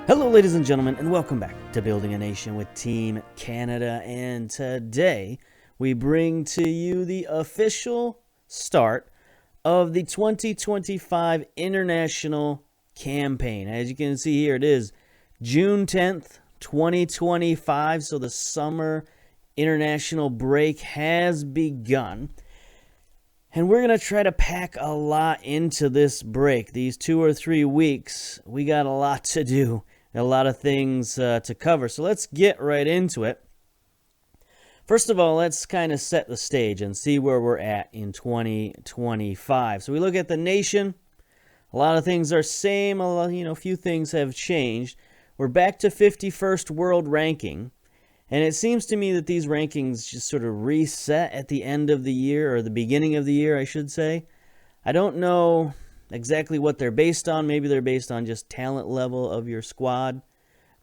Hello, ladies and gentlemen, and welcome back to Building a Nation with Team Canada. And today we bring to you the official start of the 2025 international campaign. As you can see here, it is June 10th, 2025. So the summer international break has begun. And we're going to try to pack a lot into this break. These 2 or 3 weeks, we got a lot to do, a lot of things to cover. So let's get right into it. First of all, let's kind of set the stage and see where we're at in 2025. So we look at the nation. A lot of things are same. A few things have changed. We're back to 51st world ranking. And it seems to me that these rankings just sort of reset at the end of the year, or the beginning of the year, I should say. I don't know exactly what they're based on. Maybe they're based on just talent level of your squad.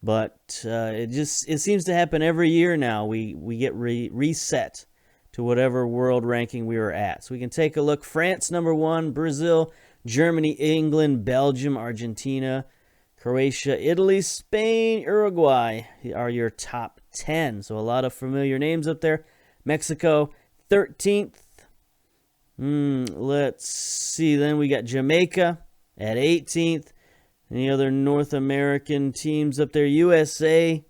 But it seems to happen every year now. We get reset to whatever world ranking we were at. So we can take a look. France, number 1. Brazil, Germany, England, Belgium, Argentina, Croatia, Italy, Spain, Uruguay are your top 10. So a lot of familiar names up there. Mexico, 13th. Let's see. Then we got Jamaica at 18th. Any other North American teams up there? USA,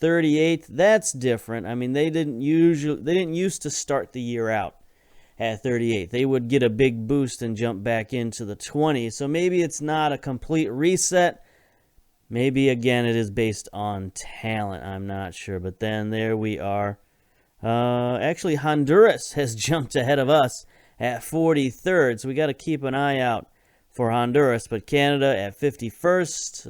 38th. That's different. I mean, they didn't used to start the year out at 38th. They would get a big boost and jump back into the 20s. So maybe it's not a complete reset. Maybe, again, it is based on talent. I'm not sure. But then there we are. Actually, Honduras has jumped ahead of us at 43rd. So we got to keep an eye out for Honduras. But Canada at 51st.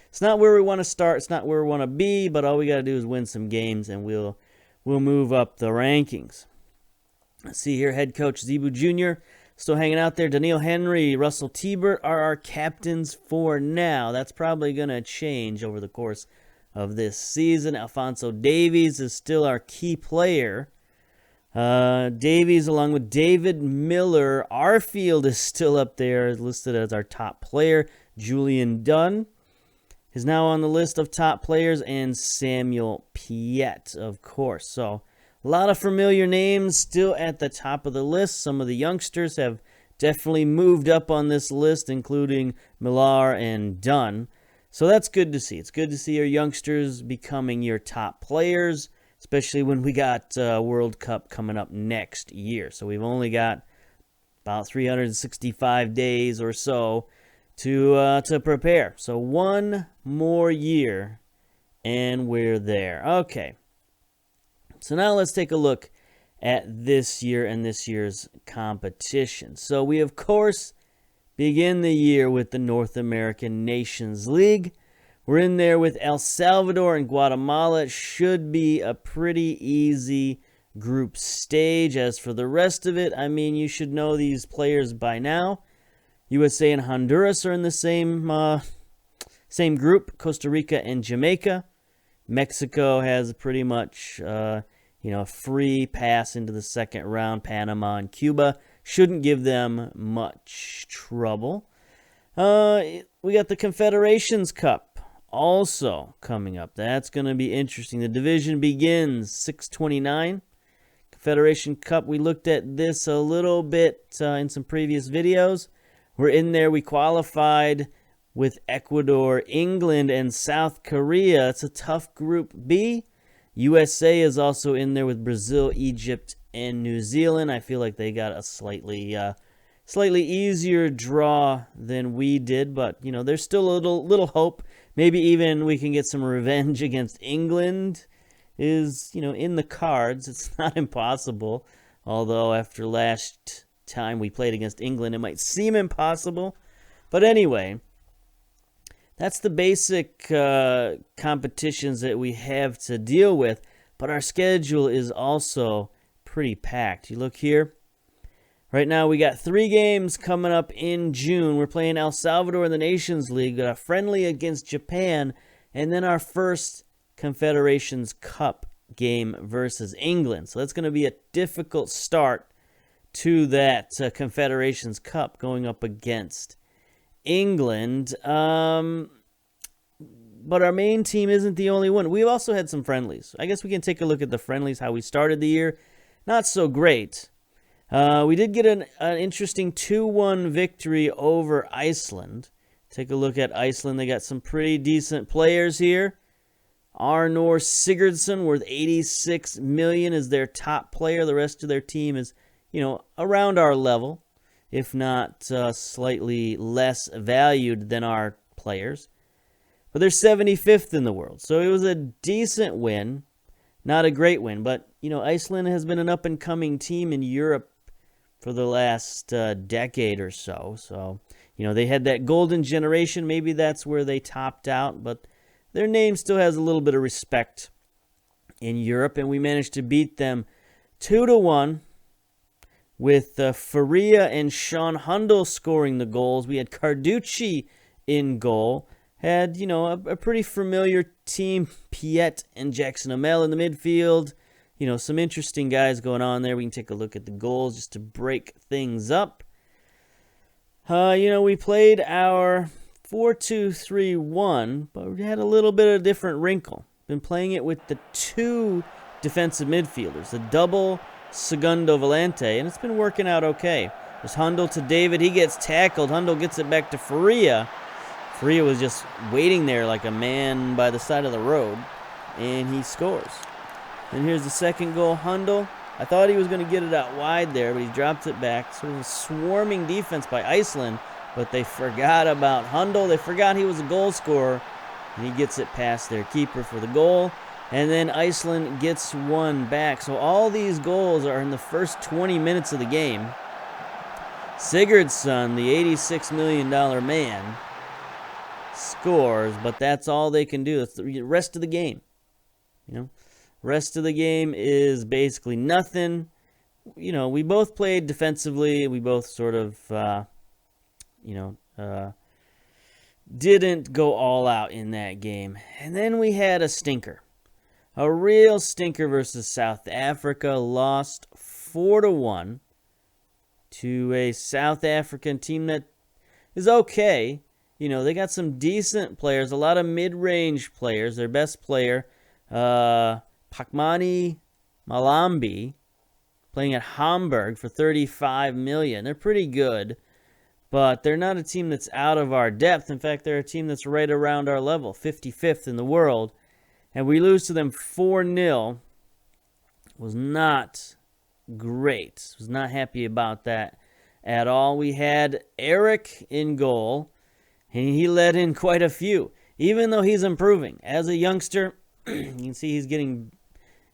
It's not where we want to start. It's not where we want to be. But all we got to do is win some games, and we'll move up the rankings. Let's see here. Head coach Zebu Jr. still hanging out there. Daniil Henry, Russell Tebert are our captains for now. That's probably going to change over the course of this season. Alphonso Davies is still our key player. Davies, along with David Miller. Arfield is still up there, listed as our top player. Julian Dunn is now on the list of top players. And Samuel Piette, of course. So a lot of familiar names still at the top of the list. Some of the youngsters have definitely moved up on this list, including Millar and Dunn. So that's good to see. It's good to see your youngsters becoming your top players, especially when we got World Cup coming up next year. So we've only got about 365 days or so to prepare. So one more year, and we're there. Okay. So now let's take a look at this year and this year's competition. So we, of course, begin the year with the North American Nations League. We're in there with El Salvador and Guatemala. It should be a pretty easy group stage. As for the rest of it, I mean, you should know these players by now. USA and Honduras are in the same group. Costa Rica and Jamaica. Mexico has pretty much free pass into the second round. Panama and Cuba shouldn't give them much trouble. We got the Confederations Cup also coming up. That's going to be interesting. The division begins 6/29. Confederation Cup, we looked at this a little bit in some previous videos. We're in there. We qualified with Ecuador, England, and South Korea. It's a tough Group B. USA is also in there with Brazil, Egypt, and New Zealand. I feel like they got a slightly easier draw than we did, but there's still a little hope. Maybe even we can get some revenge against England. Is in the cards. It's not impossible. Although after last time we played against England, it might seem impossible. But anyway, that's the basic competitions that we have to deal with. But our schedule is also pretty packed. You look here. Right now we got 3 games coming up in June. We're playing El Salvador in the Nations League. Got a friendly against Japan. And then our first Confederations Cup game versus England. So that's going to be a difficult start to that Confederations Cup going up against England. But our main team isn't the only one. We've also had some friendlies. I guess we can take a look at the friendlies, how we started the year. Not so great. We did get an interesting 2-1 victory over Iceland. Take a look at Iceland. They got some pretty decent players here. Arnór Sigurdsson, worth $86 million, is their top player. The rest of their team is, around our level, if not slightly less valued than our players. But they're 75th in the world. So it was a decent win. Not a great win. But, Iceland has been an up-and-coming team in Europe for the last decade or so. So, they had that golden generation. Maybe that's where they topped out. But their name still has a little bit of respect in Europe. And we managed to beat them 2-1 with Faria and Sean Hundle scoring the goals. We had Carducci in goal. Had, a pretty familiar team. Piet and Jackson Amell in the midfield. Some interesting guys going on there. We can take a look at the goals just to break things up. We played our 4-2-3-1, but we had a little bit of a different wrinkle. Been playing it with the two defensive midfielders, the double Segundo Volante, and it's been working out okay. There's Hundle to David. He gets tackled. Hundle gets it back to Faria. Faria was just waiting there like a man by the side of the road, and he scores. And here's the second goal, Hundle. I thought he was going to get it out wide there, but he drops it back. So it was a swarming defense by Iceland, but they forgot about Hundle. They forgot he was a goal scorer, and he gets it past their keeper for the goal. And then Iceland gets one back. So all these goals are in the first 20 minutes of the game. Sigurdsson, the $86 million man, scores, but that's all they can do. That's the rest of the game. Rest of the game is basically nothing. We both played defensively. We both sort of, didn't go all out in that game. And then we had a stinker. A real stinker versus South Africa. Lost 4-1 to a South African team that is okay. They got some decent players, a lot of mid-range players. Their best player, Pakmani Malambi, playing at Hamburg for $35 million. They're pretty good, but they're not a team that's out of our depth. In fact, they're a team that's right around our level, 55th in the world. And we lose to them 4-0. Was not great. Was not happy about that at all. We had Eric in goal, and he let in quite a few. Even though he's improving. As a youngster, you can see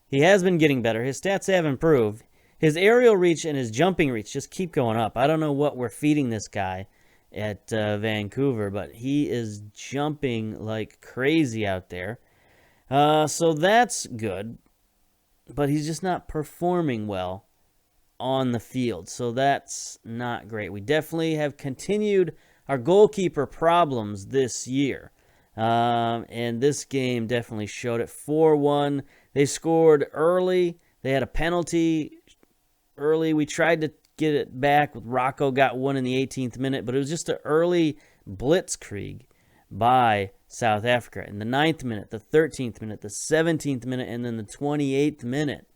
he has been getting better. His stats have improved. His aerial reach and his jumping reach just keep going up. I don't know what we're feeding this guy at Vancouver, but he is jumping like crazy out there. So that's good, but he's just not performing well on the field. So that's not great. We definitely have continued our goalkeeper problems this year. And this game definitely showed it. 4-1. They scored early. They had a penalty early. We tried to get it back. Rocco got one in the 18th minute, but it was just an early blitzkrieg by South Africa. In the 9th minute, the 13th minute, the 17th minute, and then the 28th minute.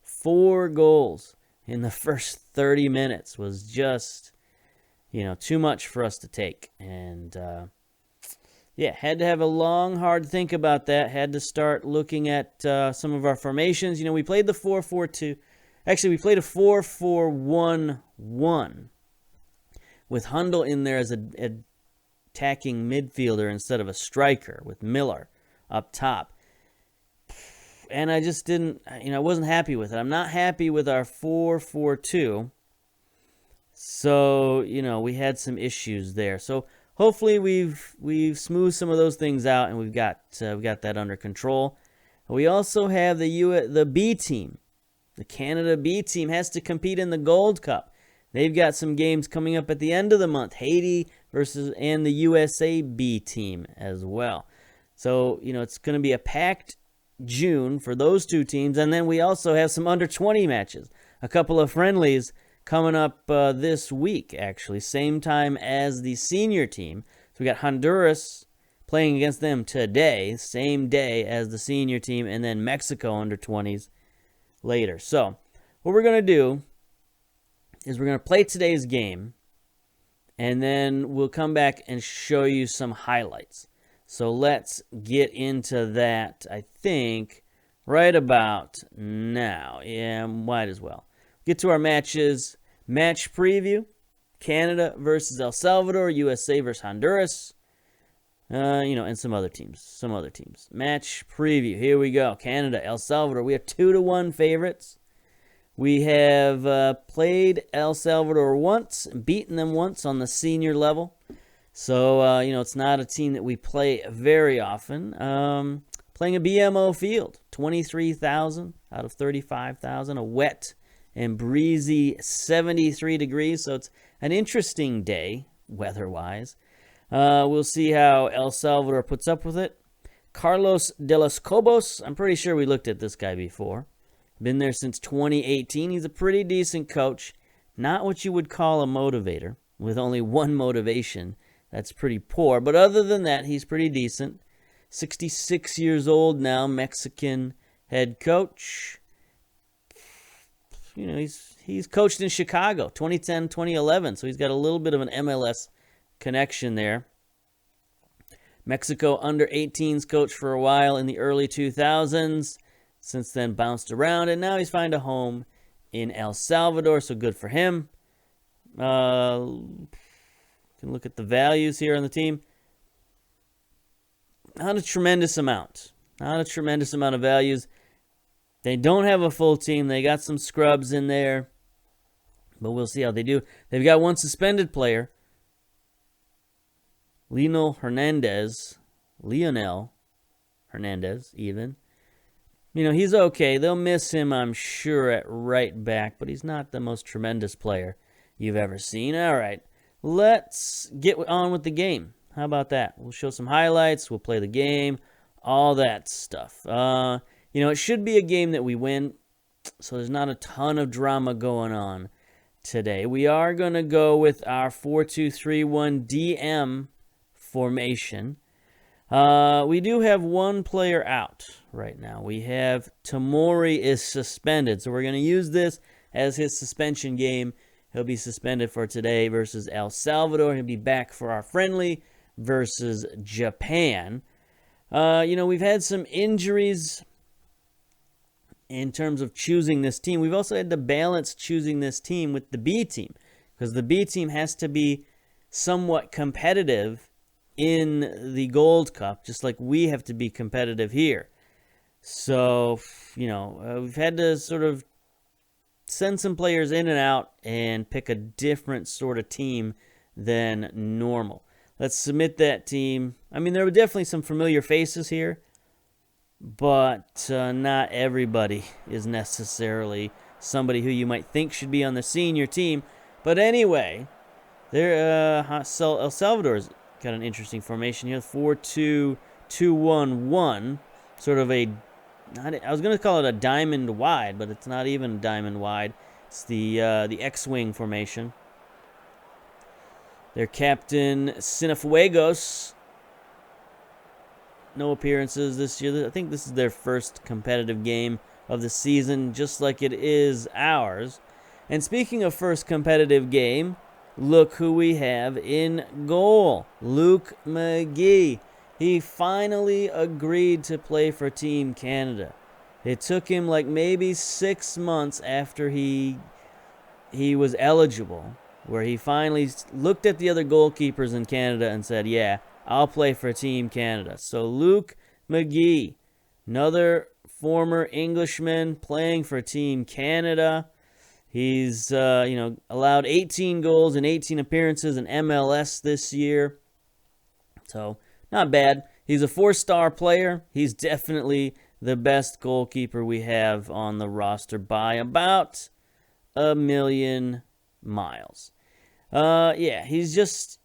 4 goals in the first 30 minutes was just, too much for us to take. And, had to have a long, hard think about that. Had to start looking at some of our formations. We played the 4-4-2. Actually, we played a 4-4-1-1 with Hundle in there as a attacking midfielder instead of a striker with Miller up top. And I just didn't, I wasn't happy with it. I'm not happy with our 4-4-2. So, we had some issues there. So hopefully we've smoothed some of those things out and we've got that under control. We also have the B team. The Canada B team has to compete in the Gold Cup. They've got some games coming up at the end of the month. Haiti and the USA B team as well. So, it's going to be a packed June for those two teams. And then we also have some under-20 matches. A couple of friendlies coming up this week, actually. Same time as the senior team. So we got Honduras playing against them today, same day as the senior team, and then Mexico under 20s later. So what we're going to do is we're going to play today's game, and then we'll come back and show you some highlights. So let's get into that, I think, right about now. Yeah, might as well. Get to our matches. Match preview. Canada versus El Salvador. USA versus Honduras. And some other teams. Match preview. Here we go. Canada, El Salvador. We have 2-1 favorites. We have played El Salvador once, beaten them once on the senior level. So, it's not a team that we play very often. Playing a BMO field, 23,000 out of 35,000, a wet and breezy 73 degrees. So it's an interesting day, weather-wise. We'll see how El Salvador puts up with it. Carlos de los Cobos, I'm pretty sure we looked at this guy before. Been there since 2018. He's a pretty decent coach. Not what you would call a motivator, with only one motivation. That's pretty poor. But other than that, he's pretty decent. 66 years old now, Mexican head coach. He's coached in Chicago, 2010, 2011. So he's got a little bit of an MLS connection there. Mexico under 18s coach for a while in the early 2000s. Since then bounced around, and now he's found a home in El Salvador, so good for him. Can look at the values here on the team. Not a tremendous amount of values. They don't have a full team. They got some scrubs in there, but we'll see how they do. They've got one suspended player, Lionel Hernandez, even. He's okay. They'll miss him, I'm sure, at right back, but he's not the most tremendous player you've ever seen. All right, let's get on with the game. How about that? We'll show some highlights. We'll play the game, all that stuff. It should be a game that we win, so there's not a ton of drama going on today. We are going to go with our 4-2-3-1 DM formation. We do have one player out right now. We have Tamori is suspended, so we're going to use this as his suspension game. He'll be suspended for today versus El Salvador. He'll be back for our friendly versus Japan. We've had some injuries in terms of choosing this team. We've also had to balance choosing this team with the B team, because the B team has to be somewhat competitive in the Gold Cup, just like we have to be competitive here. So, we've had to sort of send some players in and out and pick a different sort of team than normal. Let's submit that team. There were definitely some familiar faces here, but not everybody is necessarily somebody who you might think should be on the senior team. But anyway, El Salvador's got an interesting formation here, 4-2-2-1-1, sort of I was going to call it a diamond wide, but it's not even diamond wide. It's the X-wing formation. Their captain, Cienfuegos, no appearances this year. I think this is their first competitive game of the season, just like it is ours. And speaking of first competitive game, look who we have in goal. Luke McGee. He finally agreed to play for Team Canada. It took him like maybe 6 months after he was eligible, where he finally looked at the other goalkeepers in Canada and said, yeah, I'll play for Team Canada. So Luke McGee, another former Englishman playing for Team Canada. He's allowed 18 goals in 18 appearances in MLS this year. So not bad. He's a 4-star player. He's definitely the best goalkeeper we have on the roster by about a million miles. He's just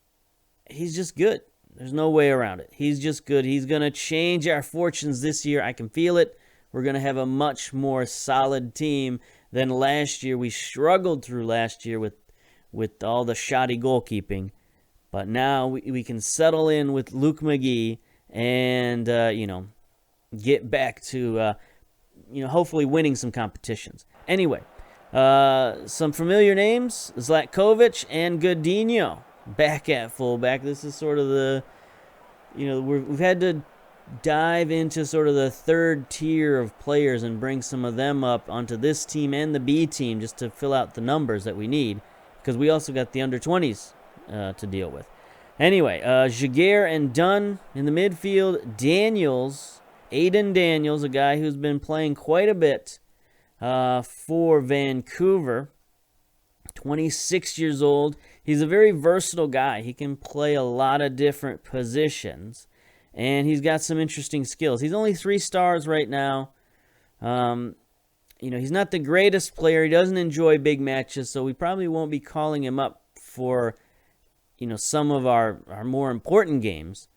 good. There's no way around it. He's just good. He's going to change our fortunes this year. I can feel it. We're going to have a much more solid team than last year. We struggled through last year with all the shoddy goalkeeping. But now we can settle in with Luke McGee and, get back to, hopefully winning some competitions. Anyway, some familiar names, Zlatkovic and Godinho back at fullback. This is sort of the, we've had to dive into sort of the third tier of players and bring some of them up onto this team and the B team just to fill out the numbers that we need, because we also got the under-20s to deal with. Anyway, Jaguar and Dunn in the midfield. Aiden Daniels, a guy who's been playing quite a bit for Vancouver, 26 years old. He's a very versatile guy. He can play a lot of different positions, and he's got some interesting skills. He's only 3 stars right now. He's not the greatest player. He doesn't enjoy big matches, so we probably won't be calling him up for, some of our more important games.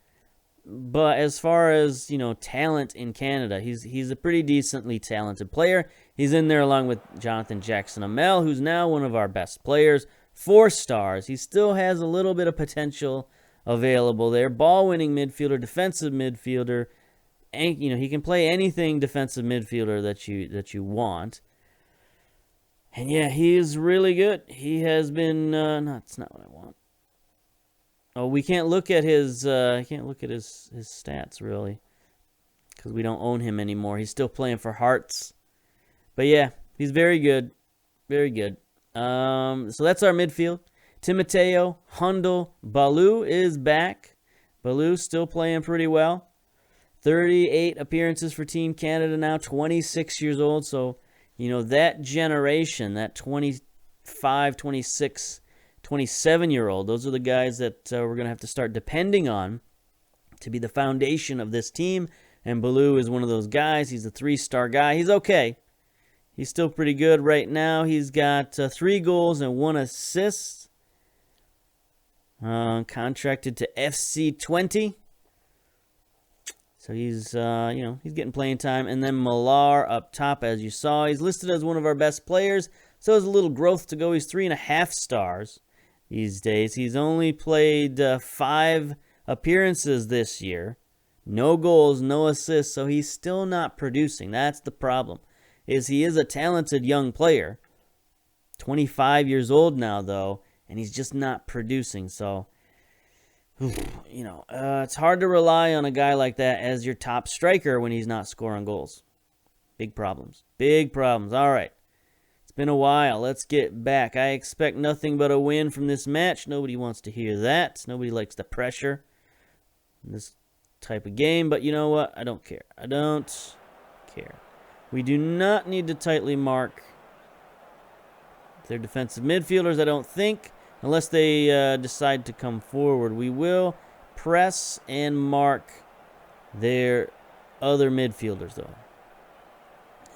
But as far as, talent in Canada, he's a pretty decently talented player. He's in there along with Jonathan Jackson-Amel, who's now one of our best players. 4 stars. He still has a little bit of potential available there. Ball-winning midfielder, defensive midfielder. And, he can play anything defensive midfielder that you want. And yeah, he is really good. He has been no, that's not what I want. Oh, we can't look at his stats really, because we don't own him anymore. He's still playing for Hearts. But yeah, he's very good. Very good. So that's our midfield. Timoteo, Hundal, Baloo is back. Baloo still playing pretty well. 38 appearances for Team Canada now, 26 years old. So, that generation, that 25, 26, 27-year-old, those are the guys that we're going to have to start depending on to be the foundation of this team. And Baloo is one of those guys. He's a 3-star guy. He's okay. He's still pretty good right now. He's got 3 goals and 1 assist. Contracted to FC20. So he's, he's getting playing time. And then Millar up top, as you saw. He's listed as one of our best players. So there's a little growth to go. He's 3.5 stars these days. He's only played 5 appearances this year. No goals, no assists. So he's still not producing. That's the problem. He is a talented young player. 25 years old now, though. And he's just not producing. So, it's hard to rely on a guy like that as your top striker when he's not scoring goals. Big problems. Big problems. All right. It's been a while. Let's get back. I expect nothing but a win from this match. Nobody wants to hear that. Nobody likes the pressure in this type of game. But you know what? I don't care. I don't care. We do not need to tightly mark their defensive midfielders, I don't think. Unless they decide to come forward. We will press and mark their other midfielders, though.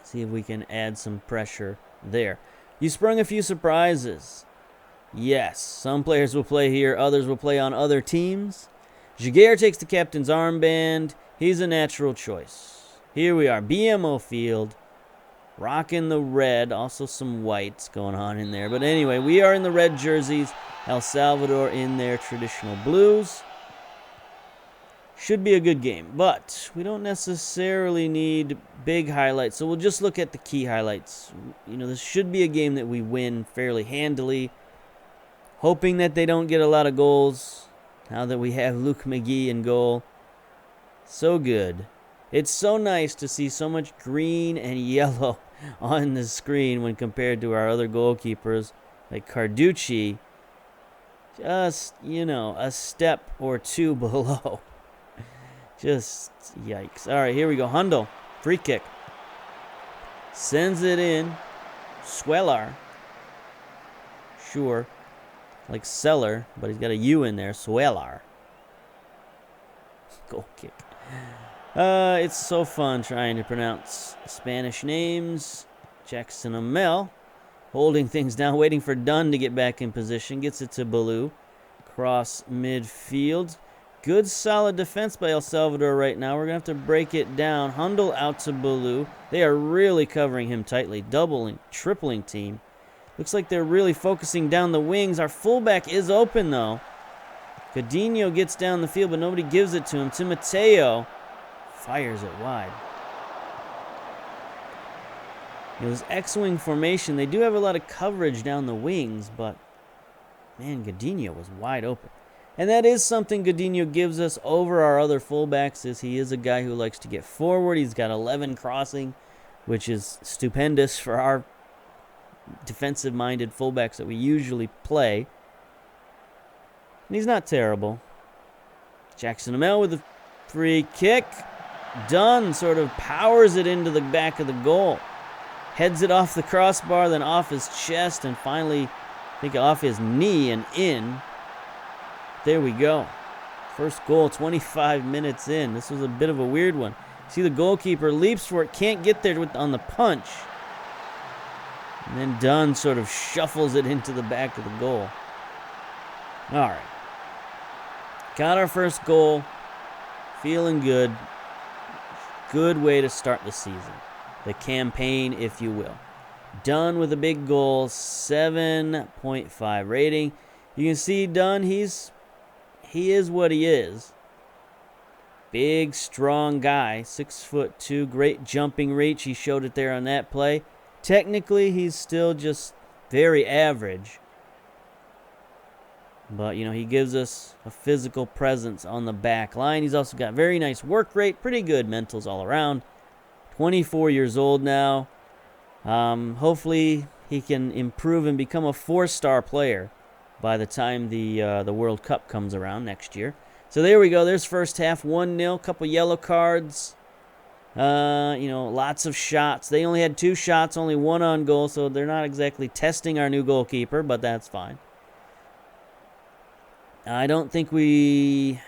See if we can add some pressure there. You sprung a few surprises. Yes, some players will play here. Others will play on other teams. Jaguar takes the captain's armband. He's a natural choice. Here we are. BMO Field. Rocking the red, also some whites going on in there. But anyway, we are in the red jerseys. El Salvador in their traditional blues. Should be a good game, but we don't necessarily need big highlights. So we'll just look at the key highlights. This should be a game that we win fairly handily. Hoping that they don't get a lot of goals now that we have Luke McGee in goal. So good. It's so nice to see so much green and yellow on the screen when compared to our other goalkeepers, like Carducci. Just, a step or 2 below. Just yikes. All right, here we go. Hundal, free kick. Sends it in. Swelar. Sure. Like Seller, but he's got a U in there. Swelar. Goal kick. It's so fun trying to pronounce Spanish names. Jackson-Amel holding things down, waiting for Dunn to get back in position. Gets it to Baloo. Cross midfield. Good solid defense by El Salvador right now. We're going to have to break it down. Hundal out to Baloo. They are really covering him tightly. Doubling, tripling team. Looks like they're really focusing down the wings. Our fullback is open, though. Godinho gets down the field, but nobody gives it to him. To Mateo. Fires it wide. This X-wing formation, they do have a lot of coverage down the wings, but man, Godinho was wide open. And that is something Godinho gives us over our other fullbacks, is he is a guy who likes to get forward. He's got 11 crossing, which is stupendous for our defensive-minded fullbacks that we usually play. And he's not terrible. Jackson Amell with a free kick. Dunn sort of powers it into the back of the goal. Heads it off the crossbar, then off his chest, and finally, I think off his knee and in. There we go. First goal, 25 minutes in. This was a bit of a weird one. See, the goalkeeper leaps for it, can't get there on the punch. And then Dunn sort of shuffles it into the back of the goal. All right. Got our first goal. Feeling good. Good way to start the season. The campaign, if you will. Dunn with a big goal, 7.5 rating. You can see Dunn, he is what he is. Big, strong guy, 6'2", great jumping reach. He showed it there on that play. Technically, he's still just very average. But, he gives us a physical presence on the back line. He's also got very nice work rate, pretty good mentals all around. 24 years old now. Hopefully he can improve and become a 4-star player by the time the World Cup comes around next year. So there we go. There's first half, 1-0. Couple yellow cards. Lots of shots. They only had 2 shots, only 1 on goal, so they're not exactly testing our new goalkeeper, but that's fine. I don't think we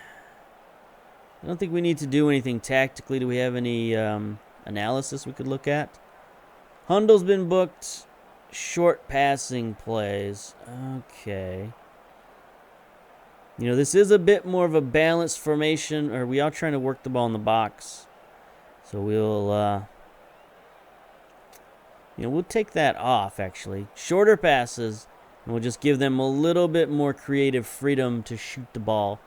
need to do anything tactically. Do we have any analysis we could look at? Hundel's been booked. Short passing plays. Okay. This is a bit more of a balanced formation, or we are trying to work the ball in the box. So we'll take that off, actually. Shorter passes, and we'll just give them a little bit more creative freedom to shoot the ball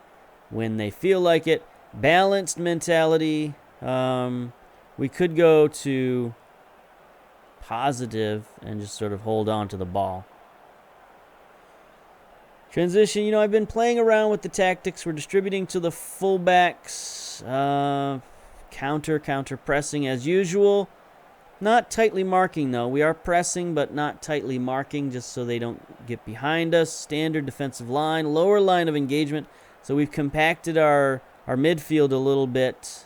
when they feel like it. Balanced mentality. We could go to positive and just sort of hold on to the ball. Transition, I've been playing around with the tactics. We're distributing to the fullbacks. Counter pressing as usual. Not tightly marking, though. We are pressing, but not tightly marking, just so they don't get behind us. Standard defensive line, lower line of engagement. So we've compacted our midfield a little bit.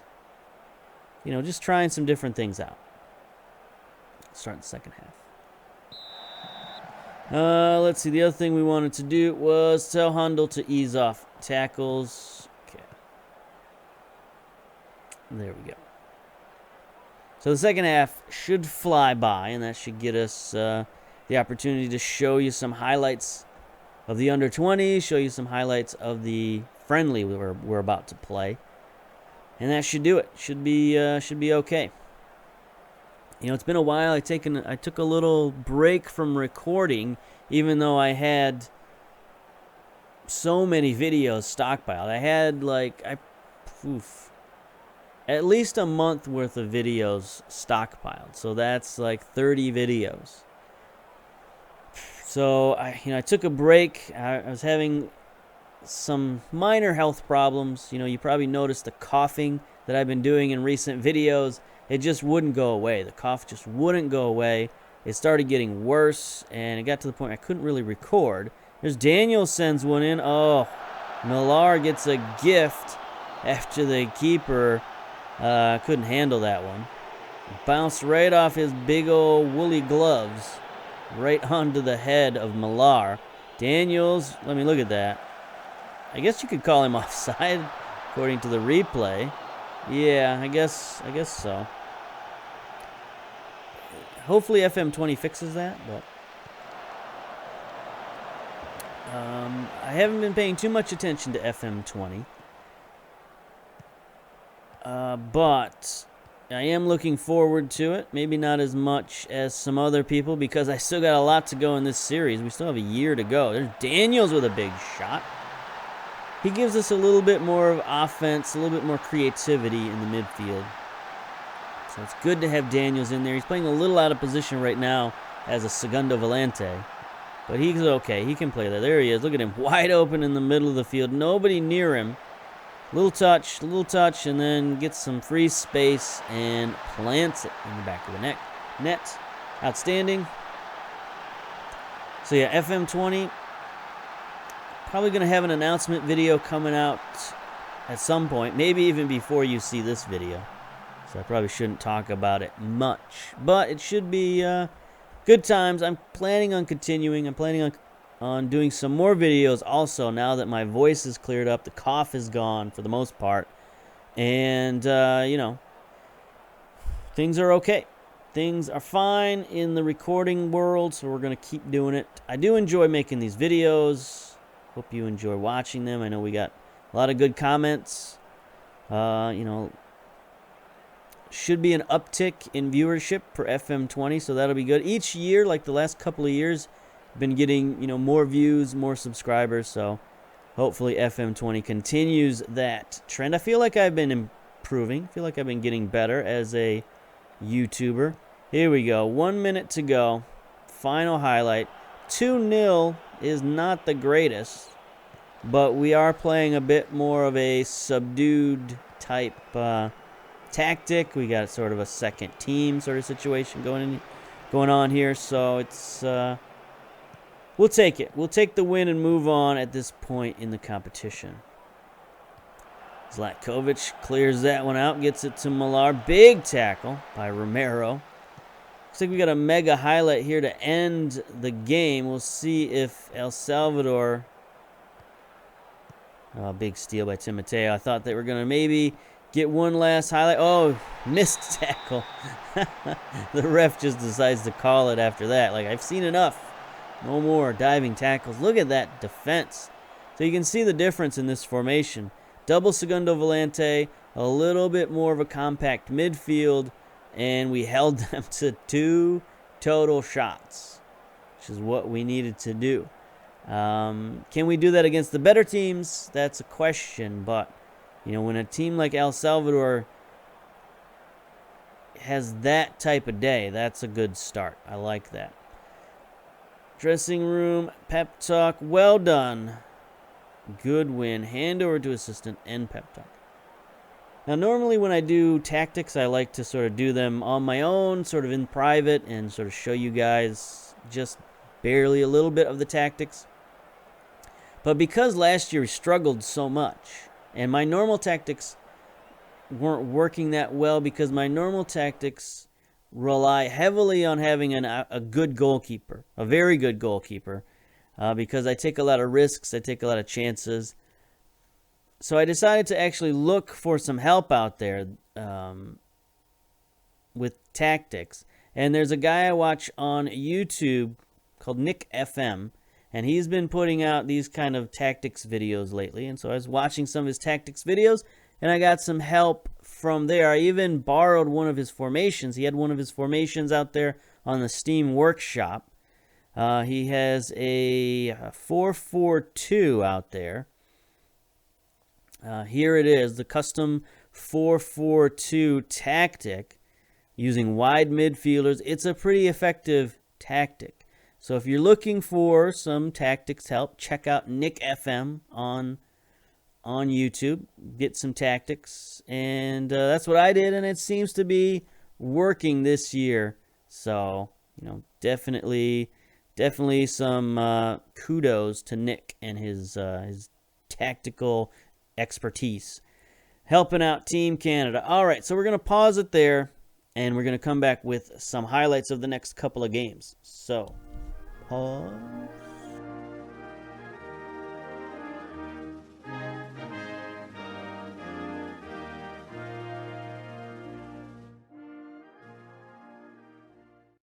Just trying some different things out. Start the second half. Let's see. The other thing we wanted to do was tell Hundel to ease off tackles. Okay. There we go. So the second half should fly by, and that should get us the opportunity to show you some highlights of the under-20s, show you some highlights of the friendly we're about to play. And that should do it. Should be okay. It's been a while. I took a little break from recording, even though I had so many videos stockpiled. I had at least a month worth of videos stockpiled. So that's like 30 videos. So I took a break. I was having some minor health problems. You probably noticed the coughing that I've been doing in recent videos. It just wouldn't go away. The cough just wouldn't go away. It started getting worse, and it got to the point I couldn't really record. There's Daniel sends one in. Oh, Millar gets a gift after the keeper couldn't handle that one. Bounced right off his big old woolly gloves, right onto the head of Millar. Daniels, let me look at that. I guess you could call him offside, according to the replay. Yeah, I guess so. Hopefully FM20 fixes that, but I haven't been paying too much attention to FM20. But I am looking forward to it. Maybe not as much as some other people, because I still got a lot to go in this series. We still have a year to go. There's Daniels with a big shot. he gives us a little bit more of offense, a little bit more creativity in the midfield. So it's good to have Daniels in there. He's playing a little out of position right now as a segundo volante. But he's okay. He can play there. There he is. Look at him. Wide open in the middle of the field. Nobody near him. Little touch, and then gets some free space and plants it in the back of the net. Outstanding. So yeah, FM20. Probably going to have an announcement video coming out at some point. Maybe even before you see this video. So I probably shouldn't talk about it much. But it should be good times. I'm planning on continuing. I'm planning on doing some more videos also now that my voice is cleared up. The cough is gone for the most part. And, you know, things are okay. Things are fine in the recording world, so we're going to keep doing it. I do enjoy making these videos. Hope you enjoy watching them. I know we got a lot of good comments. You know, should be an uptick in viewership for FM20, so that'll be good. Each year, like the last couple of years, been getting, you know, more views, more subscribers, so hopefully FM20 continues that trend. I feel like I've been improving. I feel like I've been getting better as a YouTuber. Here we go. 1 minute to go. Final highlight. 2-0 is not the greatest, but we are playing a bit more of a subdued type tactic. We got sort of a second team sort of situation going on here, so it's we'll take it. We'll take the win and move on at this point in the competition. Zlatkovic clears that one out, gets it to Millar. Big tackle by Romero. Looks like we got a mega highlight here to end the game. We'll see if El Salvador... Oh, big steal by Timoteo. I thought they were going to maybe get one last highlight. Oh, missed tackle. The ref just decides to call it after that. Like, I've seen enough. No more diving tackles. Look at that defense. So you can see the difference in this formation. Double segundo volante, a little bit more of a compact midfield, and we held them to 2 total shots, which is what we needed to do. Can we do that against the better teams? That's a question, but you know, when a team like El Salvador has that type of day, that's a good start. I like that. Dressing room, pep talk, well done. Good win. Hand over to assistant and pep talk. Now, normally when I do tactics, I like to sort of do them on my own, sort of in private, and sort of show you guys just barely a little bit of the tactics. But because last year we struggled so much, and my normal tactics weren't working that well, because my normal tactics rely heavily on having a good goalkeeper, a very good goalkeeper, because I take a lot of risks, I take a lot of chances. So I decided to actually look for some help out there with tactics. And there's a guy I watch on YouTube called Nick FM, and he's been putting out these kind of tactics videos lately. And so I was watching some of his tactics videos, and I got some help from there. I even borrowed one of his formations. He had one of his formations out there on the Steam Workshop. He has a 4-4-2 out there. Here it is, the custom 4-4-2 tactic using wide midfielders. It's a pretty effective tactic. So if you're looking for some tactics help, check out Nick FM on YouTube. Get some tactics. And that's what I did, and it seems to be working this year. So, you know, definitely some kudos to Nick and his tactical expertise helping out Team Canada. All right, so we're going to pause it there, and we're going to come back with some highlights of the next couple of games. So, pause.